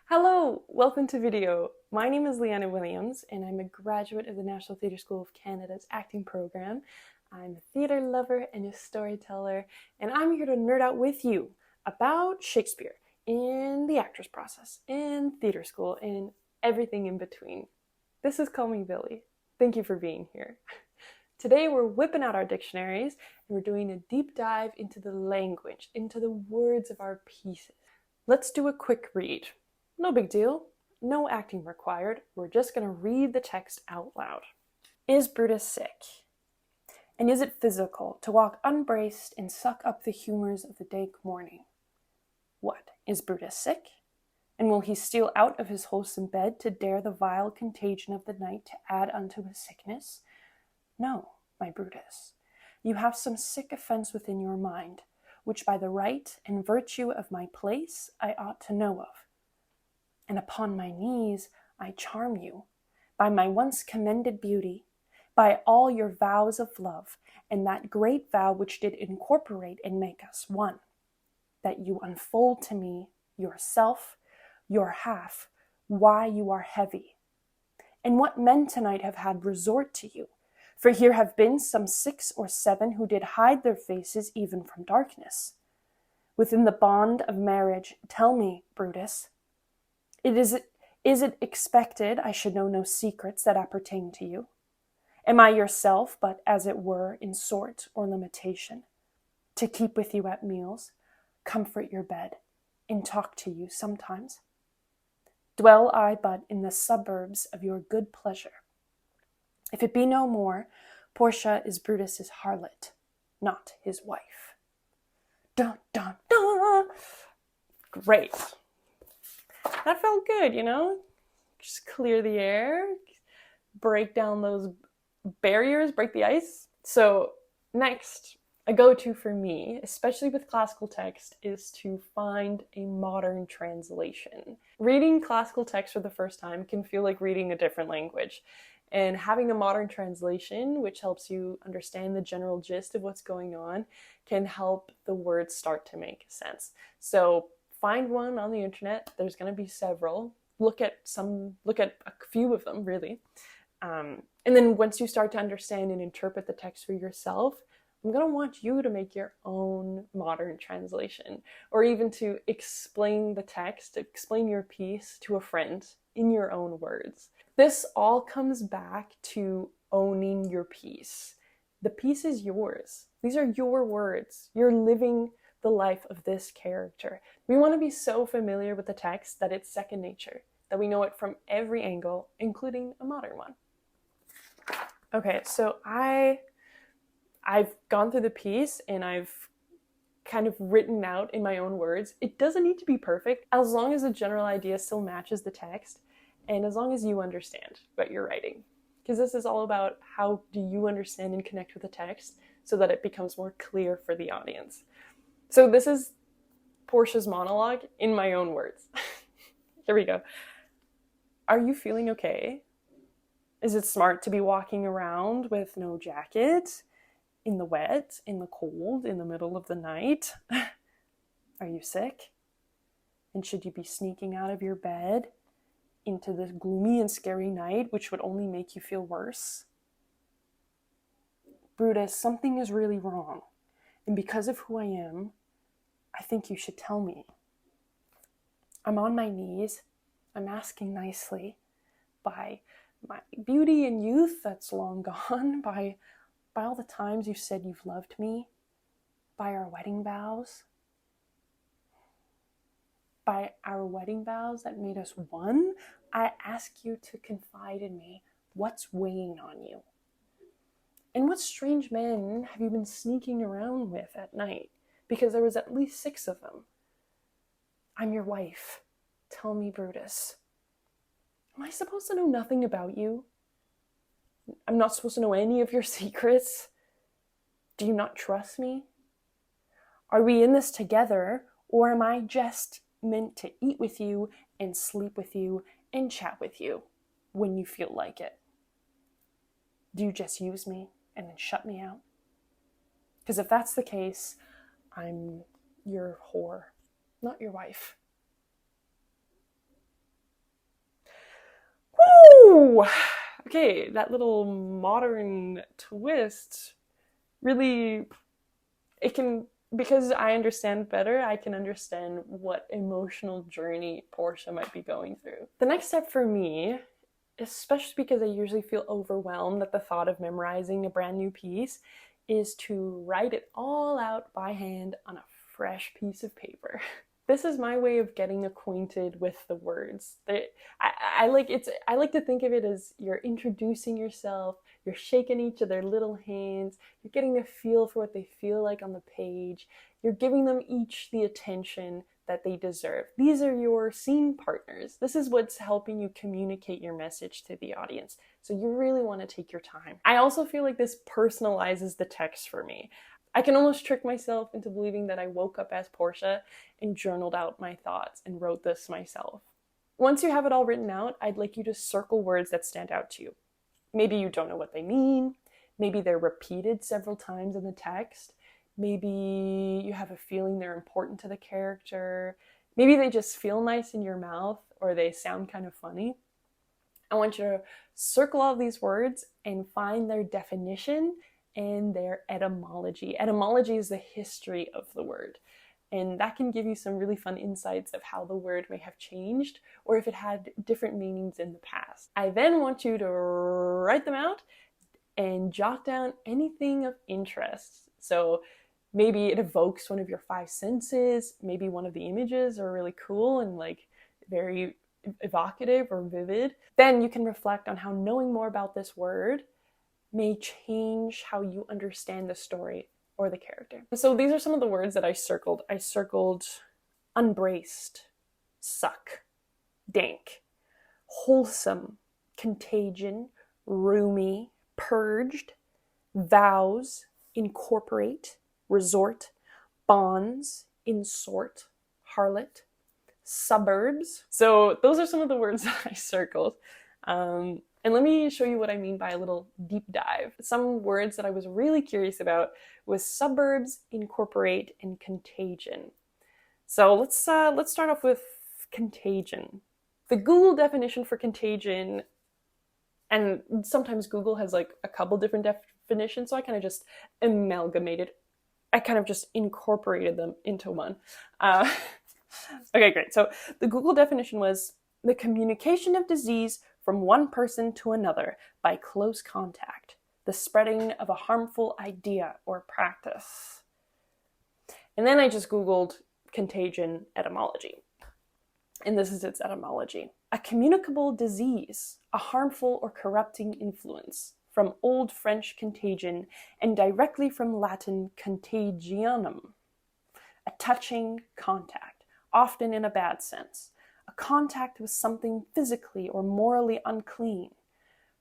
Hello, welcome to video. My name is Leanna Williams and I'm a graduate of the National Theatre School of Canada's acting program. I'm a theatre lover and a storyteller, and I'm here to nerd out with you about Shakespeare and the actor's process and theatre school and everything in between. This is Call Me Billy. Thank you for being here. Today we're whipping out our dictionaries and we're doing a deep dive into the language, into the words of our pieces. Let's do a quick read. No big deal. No acting required. We're just going to read the text out loud. Is Brutus sick? And is it physical to walk unbraced and suck up the humors of the dank morning? What, is Brutus sick? And will he steal out of his wholesome bed to dare the vile contagion of the night to add unto his sickness? No, my Brutus. You have some sick offense within your mind, which by the right and virtue of my place I ought to know of. And upon my knees I charm you, by my once commended beauty, by all your vows of love, and that great vow which did incorporate and make us one, that you unfold to me yourself, your half, why you are heavy, and what men tonight have had resort to you. For here have been some 6 or 7 who did hide their faces even from darkness. Within the bond of marriage, tell me, Brutus, is it expected I should know no secrets that appertain to you? Am I yourself but, as it were, in sort or limitation, to keep with you at meals, comfort your bed, and talk to you sometimes? Dwell I but in the suburbs of your good pleasure? If it be no more, Portia is Brutus's harlot, not his wife. Dun, dun, dun! Great. That felt good, you know? Just clear the air, break down those barriers, break the ice. So next, a go-to for me, especially with classical text, is to find a modern translation. Reading classical text for the first time can feel like reading a different language. And having a modern translation, which helps you understand the general gist of what's going on, can help the words start to make sense. So find one on the internet. There's going to be several. Look at a few of them, really. And then once you start to understand and interpret the text for yourself, I'm going to want you to make your own modern translation, or even to explain the text, explain your piece to a friend in your own words. This all comes back to owning your piece. The piece is yours. These are your words. You're living the life of this character. We want to be so familiar with the text that it's second nature, that we know it from every angle, including a modern one. Okay, so I've gone through the piece and I've kind of written out in my own words. It doesn't need to be perfect, as long as the general idea still matches the text and as long as you understand what you're writing. Because this is all about how do you understand and connect with the text so that it becomes more clear for the audience. So this is Portia's monologue in my own words. Here we go. Are you feeling okay? Is it smart to be walking around with no jacket, in the wet, in the cold, in the middle of the night? Are you sick? And should you be sneaking out of your bed into this gloomy and scary night, which would only make you feel worse? Brutus, something is really wrong. And because of who I am, I think you should tell me. I'm on my knees. I'm asking nicely. By my beauty and youth that's long gone, by all the times you said you've loved me, by our wedding vows, that made us one, I ask you to confide in me what's weighing on you. And what strange men have you been sneaking around with at night? Because there was at least 6 of them. I'm your wife. Tell me, Brutus. Am I supposed to know nothing about you? I'm not supposed to know any of your secrets? Do you not trust me? Are we in this together, or am I just meant to eat with you and sleep with you and chat with you when you feel like it? Do you just use me and then shut me out? Because if that's the case, I'm your whore, not your wife. So, okay, that little modern twist really, because I understand better, I can understand what emotional journey Portia might be going through. The next step for me, especially because I usually feel overwhelmed at the thought of memorizing a brand new piece, is to write it all out by hand on a fresh piece of paper. This is my way of getting acquainted with the words. I like to think of it as you're introducing yourself, you're shaking each of their little hands, you're getting a feel for what they feel like on the page, you're giving them each the attention that they deserve. These are your scene partners. This is what's helping you communicate your message to the audience. So you really want to take your time. I also feel like this personalizes the text for me. I can almost trick myself into believing that I woke up as Portia and journaled out my thoughts and wrote this myself. Once you have it all written out, I'd like you to circle words that stand out to you. Maybe you don't know what they mean. Maybe they're repeated several times in the text. Maybe you have a feeling they're important to the character. Maybe they just feel nice in your mouth or they sound kind of funny. I want you to circle all these words and find their definition and their etymology. Etymology is the history of the word, and that can give you some really fun insights of how the word may have changed or if it had different meanings in the past. I then want you to write them out and jot down anything of interest. So maybe it evokes one of your five senses, maybe one of the images are really cool and like very evocative or vivid. Then you can reflect on how knowing more about this word may change how you understand the story or the character. So these are some of the words that I circled. I circled unbraced, suck, dank, wholesome, contagion, roomy, purged, vows, incorporate, resort, bonds, insort, harlot, suburbs. So those are some of the words that I circled. And let me show you what I mean by a little deep dive. Some words that I was really curious about was suburbs, incorporate, and contagion. So let's start off with contagion. The Google definition for contagion, and sometimes Google has like a couple different definitions, so I kind of just amalgamated. I kind of just incorporated them into one. Okay, great. So the Google definition was the communication of disease from one person to another by close contact, the spreading of a harmful idea or practice. And then I just Googled contagion etymology. And this is its etymology. A communicable disease, a harmful or corrupting influence, from Old French contagion and directly from Latin contagianum, a touching contact, often in a bad sense. A contact with something physically or morally unclean,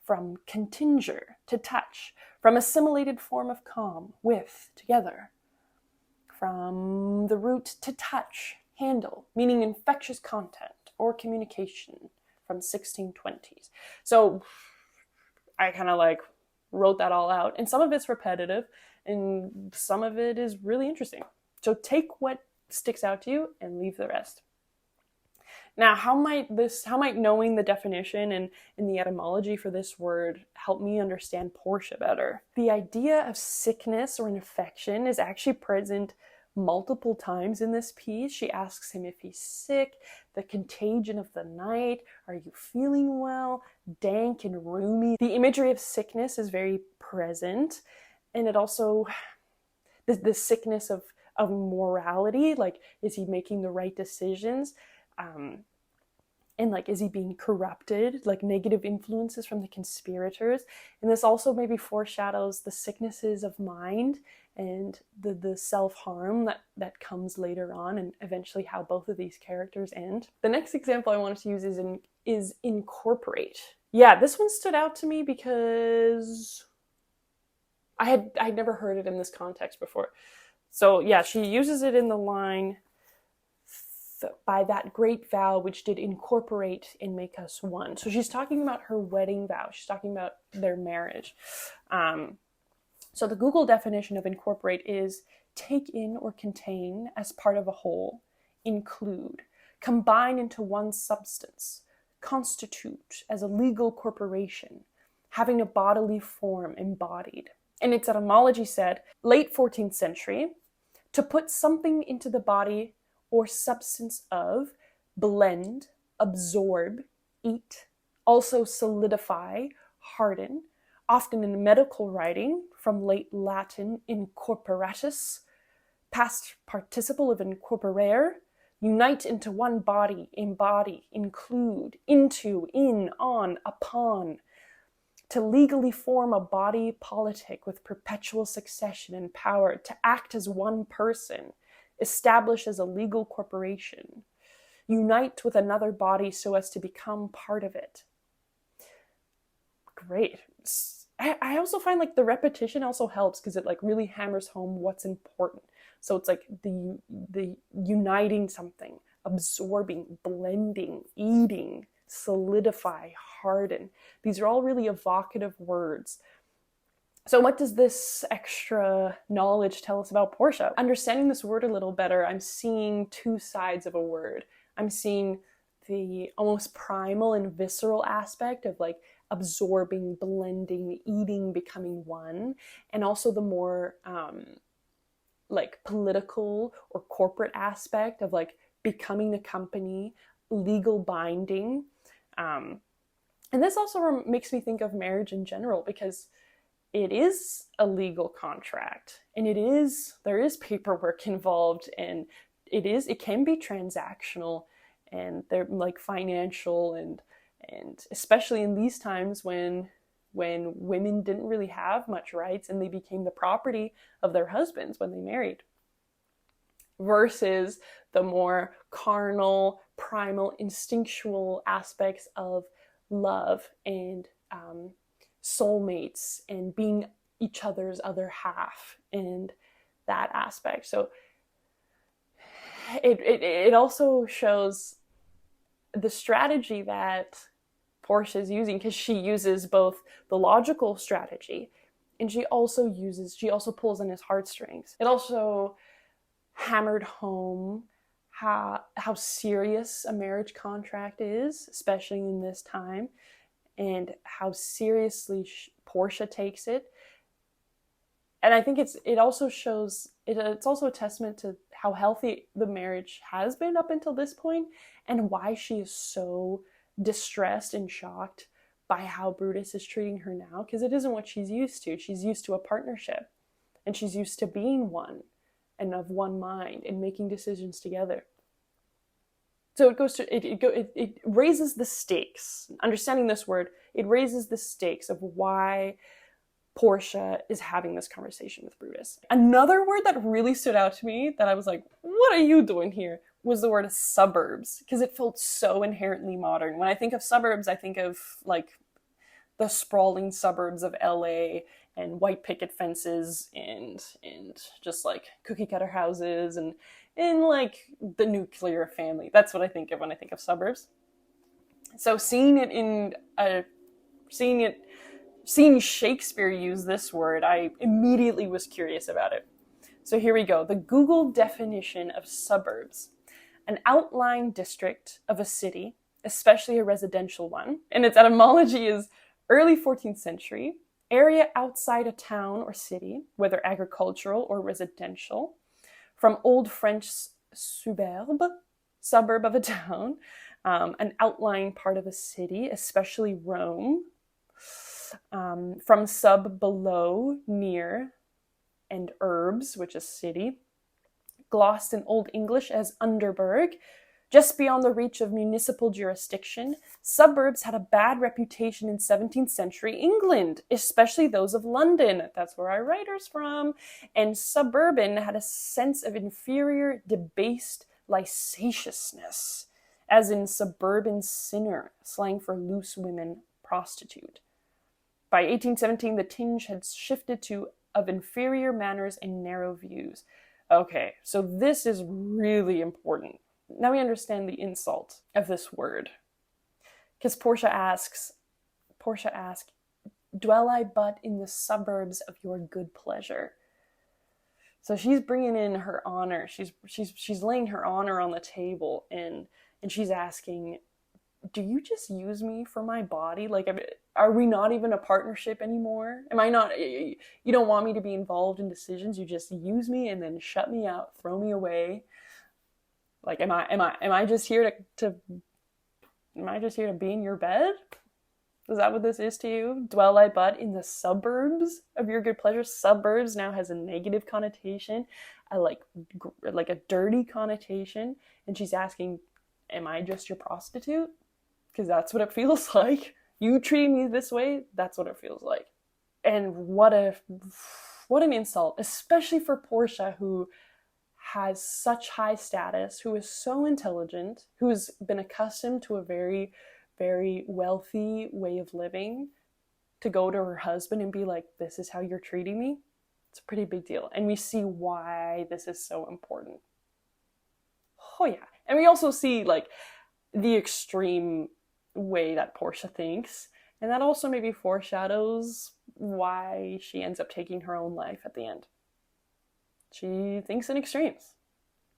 from continger, to touch, from assimilated form of com, with, together, from the root to touch, handle, meaning infectious content or communication, from 1620s. So I kind of like wrote that all out, and some of it's repetitive and some of it is really interesting. So take what sticks out to you and leave the rest. Now, how might knowing the definition and the etymology for this word help me understand Portia better? The idea of sickness or infection is actually present multiple times in this piece. She asks him if he's sick, the contagion of the night, are you feeling well, dank and roomy. The imagery of sickness is very present, and it also, the sickness of morality, like, is he making the right decisions? And like, is he being corrupted? Like, negative influences from the conspirators. And this also maybe foreshadows the sicknesses of mind and the self-harm that comes later on, and eventually how both of these characters end. The next example I wanted to use is incorporate. Yeah, this one stood out to me because I'd never heard it in this context before. So yeah, she uses it in the line, by that great vow which did incorporate and make us one. So she's talking about her wedding vow. She's talking about their marriage. So the Google definition of incorporate is take in or contain as part of a whole, include, combine into one substance, constitute as a legal corporation, having a bodily form embodied. And its etymology said, late 14th century, to put something into the body or substance of, blend, absorb, eat, also solidify, harden, often in medical writing, from late Latin incorporatus, past participle of incorporare, unite into one body, embody, include, into, in, on, upon, to legally form a body politic with perpetual succession and power, to act as one person, establish as a legal corporation, unite with another body so as to become part of it. Great. I also find like the repetition also helps because it like really hammers home what's important. So it's like the uniting something, absorbing, blending, eating, solidify, harden. These are all really evocative words. So what does this extra knowledge tell us about Portia? Understanding this word a little better, I'm seeing two sides of a word. I'm seeing the almost primal and visceral aspect of like absorbing, blending, eating, becoming one, and also the more like political or corporate aspect of like becoming a company, legal binding. And this also makes me think of marriage in general, because it is a legal contract, and there is paperwork involved, and it can be transactional, and they're like financial, and especially in these times when women didn't really have much rights and they became the property of their husbands when they married, versus the more carnal, primal, instinctual aspects of love and soulmates and being each other's other half, and that aspect. So it also shows the strategy that Portia is using, because she uses both the logical strategy and she also pulls on his heartstrings. It also hammered home how serious a marriage contract is, especially in this time, and how seriously Portia takes it. And I think it's also a testament to how healthy the marriage has been up until this point, and why she is so distressed and shocked by how Brutus is treating her now, because it isn't what she's used to. She's used to a partnership, and she's used to being one and of one mind and making decisions together. So it raises the stakes. Understanding this word, it raises the stakes of why Portia is having this conversation with Brutus. Another word that really stood out to me, that I was like, what are you doing here, was the word suburbs, because it felt so inherently modern. When I think of suburbs, I think of like the sprawling suburbs of LA and white picket fences and just like cookie cutter houses and like the nuclear family. That's what I think of when I think of suburbs. So seeing Shakespeare use this word, I immediately was curious about it. So here we go. The Google definition of suburbs: an outlying district of a city, especially a residential one. And its etymology is early 14th century, area outside a town or city, whether agricultural or residential. From Old French suburb, suburb of a town, an outlying part of a city, especially Rome. From sub, below, near, and urbs, which is city. Glossed in Old English as Underberg. Just beyond the reach of municipal jurisdiction, suburbs had a bad reputation in 17th century England, especially those of London. That's where our writer's from. And suburban had a sense of inferior, debased licentiousness, as in suburban sinner, slang for loose women prostitute. By 1817, the tinge had shifted to of inferior manners and narrow views. Okay, so this is really important. Now we understand the insult of this word. Because Portia asks, dwell I but in the suburbs of your good pleasure. So she's bringing in her honor. She's laying her honor on the table, and she's asking, do you just use me for my body? Like, are we not even a partnership anymore? Am I not, you don't want me to be involved in decisions, you just use me and then shut me out, throw me away? Like, am I just here am I just here to be in your bed? Is that what this is to you? Dwell I but in the suburbs of your good pleasure? Suburbs now has a negative connotation, like a dirty connotation. And she's asking, am I just your prostitute? Because that's what it feels like. You treat me this way, that's what it feels like. And what an insult, especially for Portia, who has such high status, who is so intelligent, who's been accustomed to a very, very wealthy way of living, to go to her husband and be like, this is how you're treating me. It's a pretty big deal. And we see why this is so important. Oh yeah. And we also see like the extreme way that Portia thinks, and that also maybe foreshadows why she ends up taking her own life at the end. She thinks in extremes.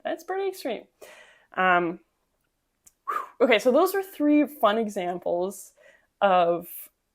That's pretty extreme. Okay, so those were 3 fun examples of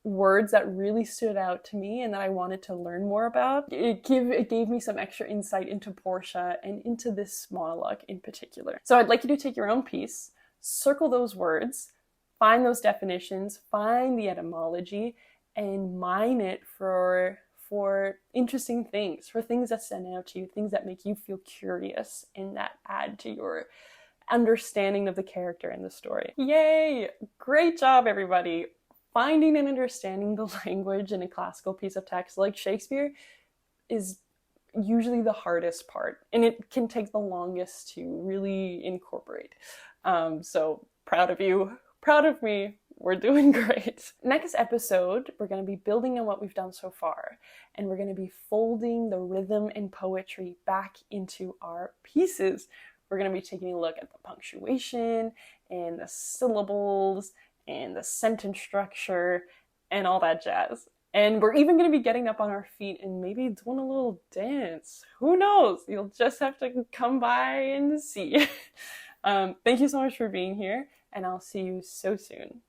words that really stood out to me and that I wanted to learn more about. It gave me some extra insight into Portia and into this monologue in particular. So I'd like you to take your own piece, circle those words, find those definitions, find the etymology, and mine it for interesting things, for things that stand out to you, things that make you feel curious and that add to your understanding of the character and the story. Yay! Great job, everybody! Finding and understanding the language in a classical piece of text like Shakespeare is usually the hardest part, and it can take the longest to really incorporate. So proud of you, proud of me. We're doing great. Next episode, we're going to be building on what we've done so far, and we're going to be folding the rhythm and poetry back into our pieces. We're going to be taking a look at the punctuation and the syllables and the sentence structure and all that jazz. And we're even going to be getting up on our feet and maybe doing a little dance. Who knows? You'll just have to come by and see. Thank you so much for being here, and I'll see you so soon.